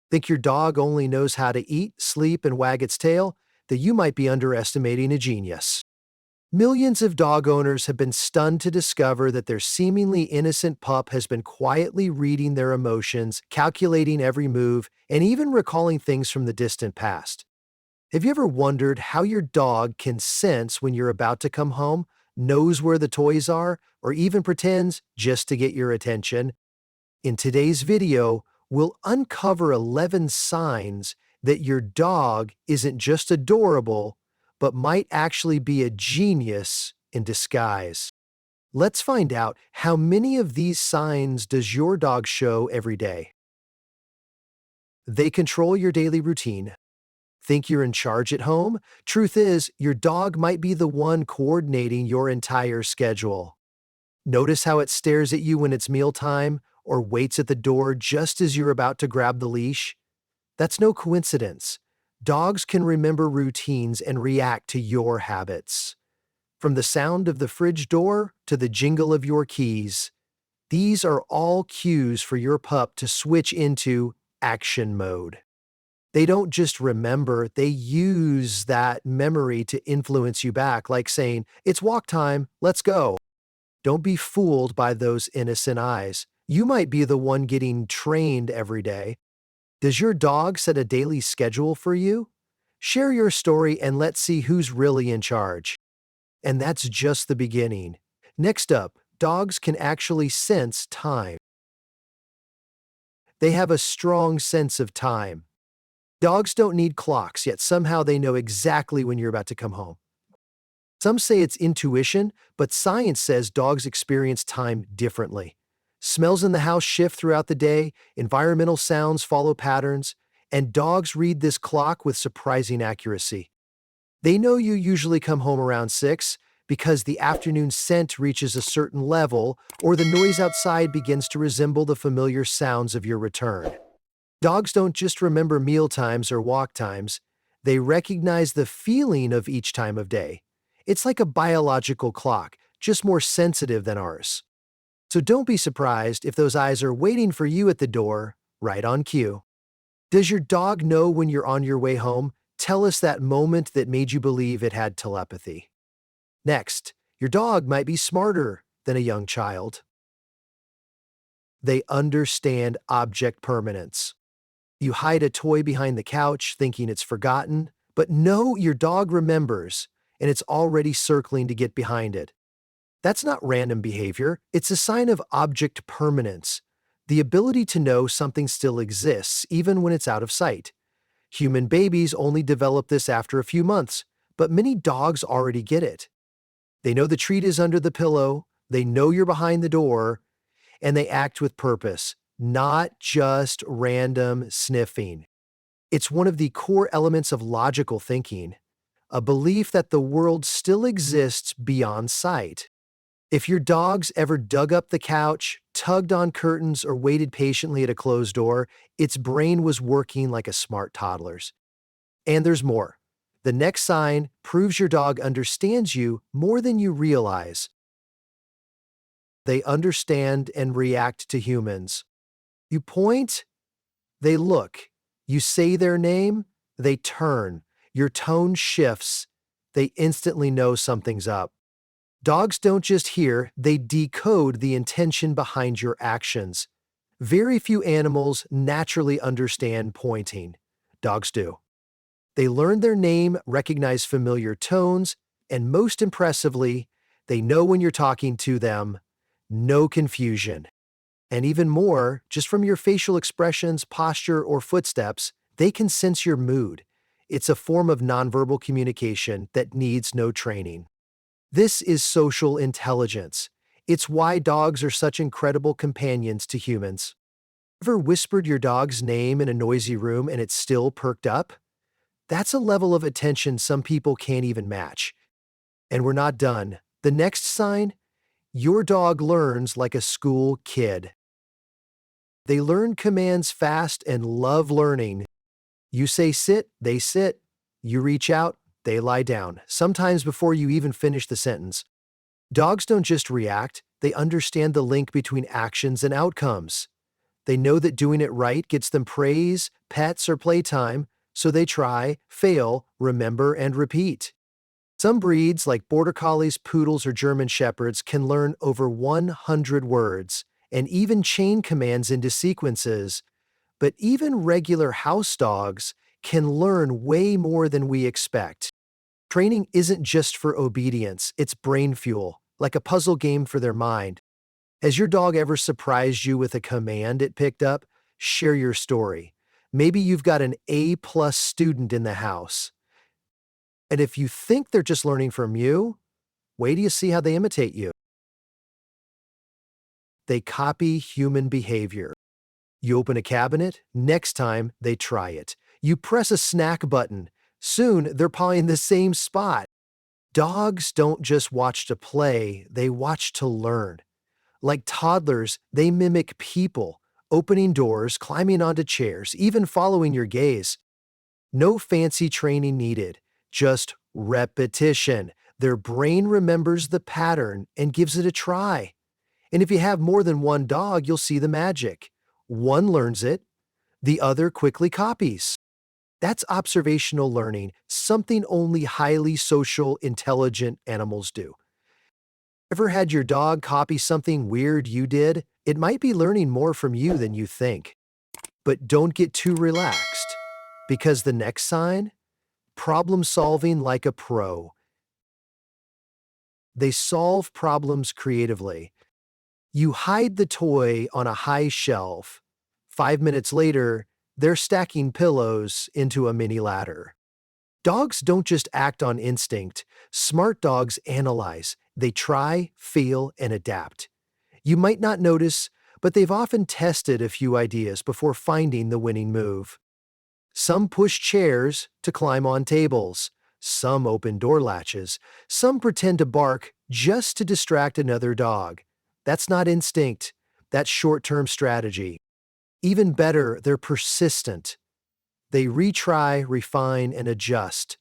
Think your dog only knows how to eat, sleep, and wag its tail? Then you might be underestimating a genius. Millions of dog owners have been stunned to discover that their seemingly innocent pup has been quietly reading their emotions, calculating every move, and even recalling things from the distant past. Have you ever wondered how your dog can sense when you're about to come home, knows where the toys are, or even pretends just to get your attention? In today's video, we'll uncover 11 signs that your dog isn't just adorable, but might actually be a genius in disguise. Let's find out, how many of these signs does your dog show every day? They control your daily routine. Think you're in charge at home? Truth is, your dog might be the one coordinating your entire schedule. Notice how it stares at you when it's mealtime, or waits at the door just as you're about to grab the leash? That's no coincidence. Dogs can remember routines and react to your habits. From the sound of the fridge door to the jingle of your keys, these are all cues for your pup to switch into action mode. They don't just remember, they use that memory to influence you back, like saying, "It's walk time, let's go." Don't be fooled by those innocent eyes. You might be the one getting trained every day. Does your dog set a daily schedule for you? Share your story and let's see who's really in charge. And that's just the beginning. Next up, dogs can actually sense time. They have a strong sense of time. Dogs don't need clocks, yet somehow they know exactly when you're about to come home. Some say it's intuition, but science says dogs experience time differently. Smells in the house shift throughout the day, environmental sounds follow patterns, and dogs read this clock with surprising accuracy. They know you usually come home around 6 because the afternoon scent reaches a certain level or the noise outside begins to resemble the familiar sounds of your return. Dogs don't just remember meal times or walk times, they recognize the feeling of each time of day. It's like a biological clock, just more sensitive than ours. So don't be surprised if those eyes are waiting for you at the door, right on cue. Does your dog know when you're on your way home? Tell us that moment that made you believe it had telepathy. Next, your dog might be smarter than a young child. They understand object permanence. You hide a toy behind the couch thinking it's forgotten, but no, your dog remembers, and it's already circling to get behind it. That's not random behavior, it's a sign of object permanence, the ability to know something still exists even when it's out of sight. Human babies only develop this after a few months, but many dogs already get it. They know the treat is under the pillow, they know you're behind the door, and they act with purpose, not just random sniffing. It's one of the core elements of logical thinking, a belief that the world still exists beyond sight. If your dog's ever dug up the couch, tugged on curtains, or waited patiently at a closed door, its brain was working like a smart toddler's. And there's more. The next sign proves your dog understands you more than you realize. They understand and react to humans. You point, they look. You say their name, they turn. Your tone shifts, they instantly know something's up. Dogs don't just hear, they decode the intention behind your actions. Very few animals naturally understand pointing. Dogs do. They learn their name, recognize familiar tones, and most impressively, they know when you're talking to them. No confusion. And even more, just from your facial expressions, posture, or footsteps, they can sense your mood. It's a form of nonverbal communication that needs no training. This is social intelligence. It's why dogs are such incredible companions to humans. Ever whispered your dog's name in a noisy room and it still perked up? That's a level of attention some people can't even match. And we're not done. The next sign? Your dog learns like a school kid. They learn commands fast and love learning. You say sit, they sit. You reach out, they lie down, sometimes before you even finish the sentence. Dogs don't just react, they understand the link between actions and outcomes. They know that doing it right gets them praise, pets, or playtime, so they try, fail, remember, and repeat. Some breeds, like Border Collies, Poodles, or German Shepherds, can learn over 100 words and even chain commands into sequences. But even regular house dogs can learn way more than we expect. Training isn't just for obedience, it's brain fuel, like a puzzle game for their mind. Has your dog ever surprised you with a command it picked up? Share your story. Maybe you've got an A+ student in the house. And if you think they're just learning from you, wait till you see how they imitate you. They copy human behavior. You open a cabinet, next time they try it. You press a snack button, soon they're pawing the same spot. Dogs don't just watch to play, they watch to learn. Like toddlers, they mimic people, opening doors, climbing onto chairs, even following your gaze. No fancy training needed, just repetition. Their brain remembers the pattern and gives it a try. And if you have more than one dog, you'll see the magic. One learns it, the other quickly copies. That's observational learning, something only highly social, intelligent animals do. Ever had your dog copy something weird you did? It might be learning more from you than you think. But don't get too relaxed, because the next sign? Problem solving like a pro. They solve problems creatively. You hide the toy on a high shelf. 5 minutes later, they're stacking pillows into a mini ladder. Dogs don't just act on instinct. Smart dogs analyze. They try, fail, and adapt. You might not notice, but they've often tested a few ideas before finding the winning move. Some push chairs to climb on tables. Some open door latches. Some pretend to bark just to distract another dog. That's not instinct. That's short-term strategy. Even better, they're persistent. They retry, refine, and adjust.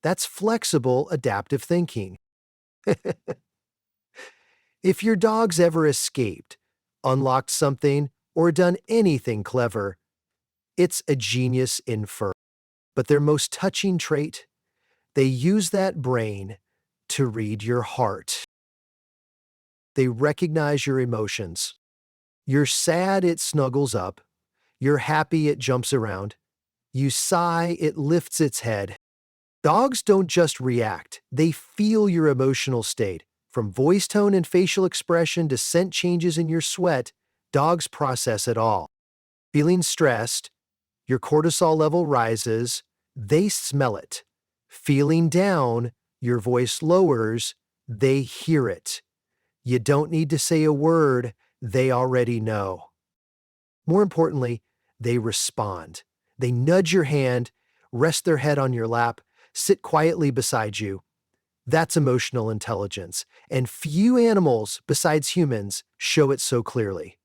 That's flexible, adaptive thinking. If your dog's ever escaped, unlocked something, or done anything clever, it's a genius in fur. But their most touching trait? They use that brain to read your heart. They recognize your emotions. You're sad, it snuggles up. You're happy, it jumps around. You sigh, it lifts its head. Dogs don't just react, they feel your emotional state. From voice tone and facial expression to scent changes in your sweat, dogs process it all. Feeling stressed, your cortisol level rises, they smell it. Feeling down, your voice lowers, they hear it. You don't need to say a word, they already know. More importantly, they respond. They nudge your hand, rest their head on your lap, sit quietly beside you. That's emotional intelligence, and few animals, besides humans, show it so clearly.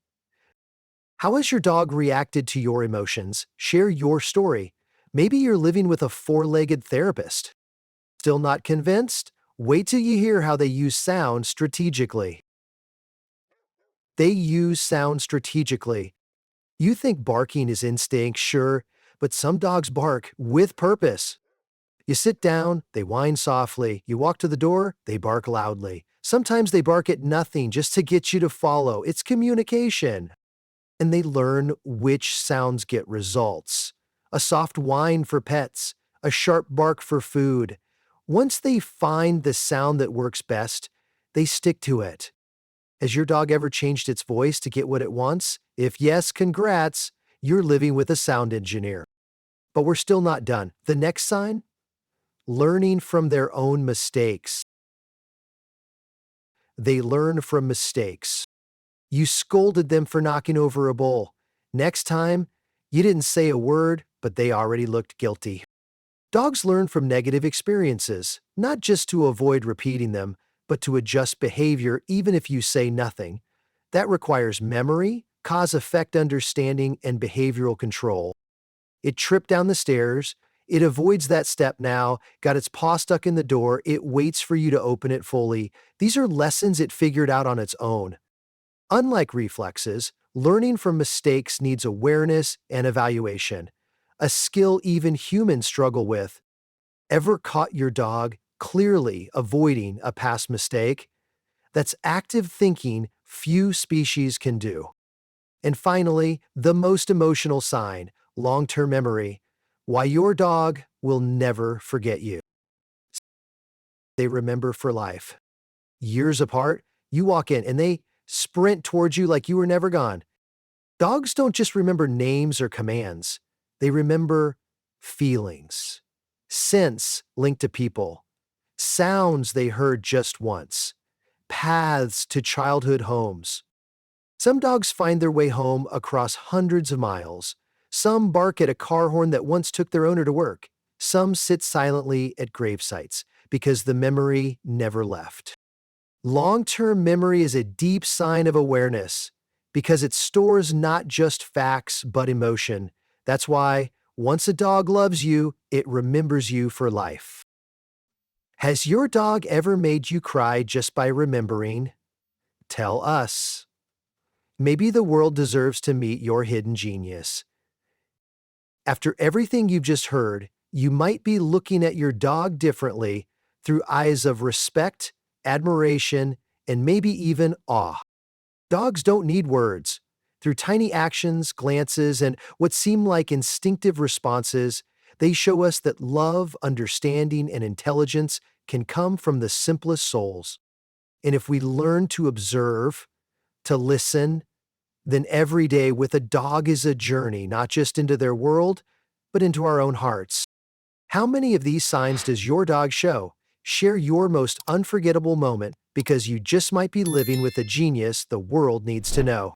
How has your dog reacted to your emotions? Share your story. Maybe you're living with a four-legged therapist. Still not convinced? Wait till you hear how they use sound strategically. They use sound strategically. You think barking is instinct, sure, but some dogs bark with purpose. You sit down, they whine softly. You walk to the door, they bark loudly. Sometimes they bark at nothing just to get you to follow. It's communication. And they learn which sounds get results. A soft whine for pets, a sharp bark for food. Once they find the sound that works best, they stick to it. Has your dog ever changed its voice to get what it wants? If yes, congrats, you're living with a sound engineer. But we're still not done. The next sign? Learning from their own mistakes. They learn from mistakes. You scolded them for knocking over a bowl. Next time, you didn't say a word, but they already looked guilty. Dogs learn from negative experiences, not just to avoid repeating them, but to adjust behavior even if you say nothing. That requires memory, cause-effect understanding, and behavioral control. It tripped down the stairs. It avoids that step now, got its paw stuck in the door. It waits for you to open it fully. These are lessons it figured out on its own. Unlike reflexes, Learning from mistakes needs awareness and evaluation, a skill even humans struggle with. Ever caught your dog clearly avoiding a past mistake? That's active thinking few species can do. And finally, the most emotional sign, long-term memory, why your dog will never forget you. They remember for life. Years apart, you walk in and they sprint towards you like you were never gone. Dogs don't just remember names or commands. They remember feelings, scents linked to people, sounds they heard just once, paths to childhood homes. Some dogs find their way home across hundreds of miles. Some bark at a car horn that once took their owner to work. Some sit silently at grave sites because the memory never left. Long-term memory is a deep sign of awareness because it stores not just facts but emotion. That's why, once a dog loves you, it remembers you for life. Has your dog ever made you cry just by remembering? Tell us. Maybe the world deserves to meet your hidden genius. After everything you've just heard, you might be looking at your dog differently through eyes of respect, admiration, and maybe even awe. Dogs don't need words. Through tiny actions, glances, and what seem like instinctive responses, they show us that love, understanding, and intelligence can come from the simplest souls. And if we learn to observe, to listen, then every day with a dog is a journey, not just into their world, but into our own hearts. How many of these signs does your dog show? Share your most unforgettable moment because you just might be living with a genius the world needs to know.